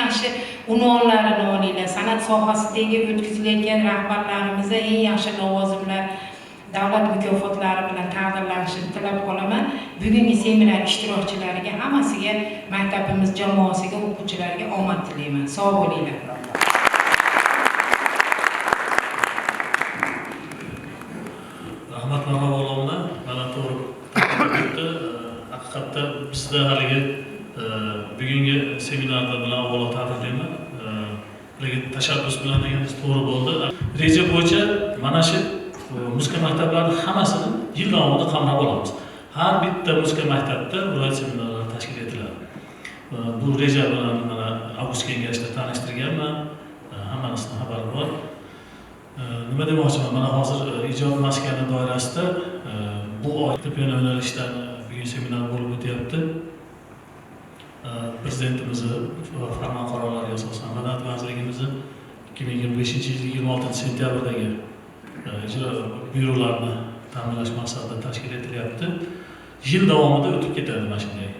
yaxshi unvonlarini olinglar. San'at sohasidagi o'tkazilayotgan rahbarlarimizga eng yaxshi lavozimlar davlat mukofotlari bilan taqdirlanishini tilab qolaman. Bugungi seminar ishtirokchilariga hammasiga, maktabimiz jamoasiga, o'quvchilarga omad tilayman. Sog' bo'linglar. Rahmat marhabolovna, mana to'g'ri aytdi. Haqiqatda bizda haligi bugungi seminarda bilan avvalo tabriklayman. Lekin tashabbus bilan deganingiz to'g'ri bo'ldi. Reja bo'yicha mana shu muzika maktablarining hammasini yil davomida qamrab olamiz. Har bitta muzika maktabda viloyat seminarlari tashkil etiladi. Bu reja bilan mana avgust kengashida tanishtirganman. Hammasini xabari bor. Nima demoqchiman? Mana hozir ijod maskani doirasida bu oy piano yo'nalishlarni bugun seminar bo'lib o'tyapti. Prezidentimizni farmon qarorlariga asosan Madaniyat vazirligimizni 2025-yil 26-sentyabrdagi ijro byurolarini ta'minlash maqsadida tashkil etilyapti. Yil davomida o'tib ketadi mana shunday